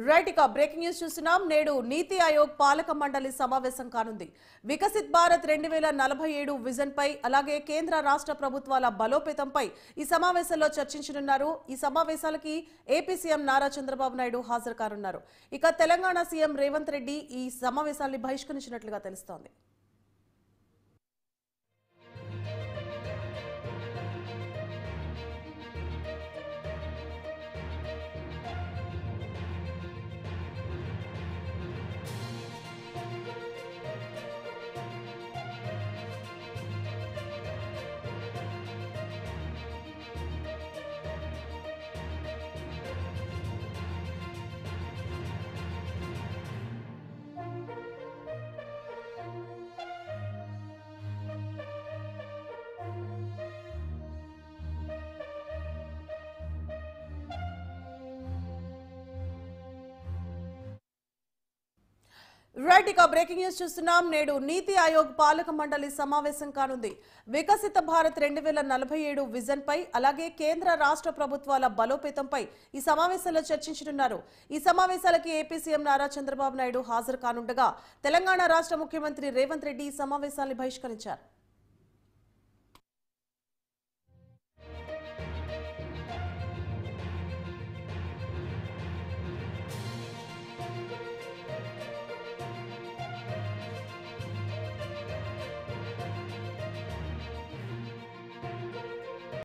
Right ఇక breaking news చూస్తున్నాం. నేడు నీతి ఆయోగ్ పాలక మండలి సమావేశం కానుంది. వికసిత్ భారత్ 2047 విజన్ పై అలాగే కేంద్ర రాష్ట్ర ప్రభుత్వాల బలోపేతంపై ఈ సమావేశంలో చర్చించనున్నారు. ఈ సమావేశాలకి ఏపీ సీఎం నారా చంద్రబాబు నాయుడు హాజరు కానున్నారు. ఇక తెలంగాణ సీఎం రేవంత్ రెడ్డి ఈ సమావేశాన్ని బహిష్కరించినట్లుగా తెలుస్తోంది. రైట్ ఇక బ్రేకింగ్ న్యూస్ చూస్తున్నాం. నేడు నీతి ఆయోగ్ పాలక మండలి సమావేశం కానుంది. వికసిత భారత్ 2047 విజన్ పై అలాగే కేంద్ర రాష్ట్ర ప్రభుత్వాల బలోపేతంపై ఈ సమావేశంలో చర్చించనున్నారు. ఈ సమావేశాలకి ఏపీ సీఎం నారా చంద్రబాబు నాయుడు హాజరు కానుండగా తెలంగాణ రాష్ట్ర ముఖ్యమంత్రి రేవంత్ రెడ్డి ఈ సమావేశాన్ని బహిష్కరించారు.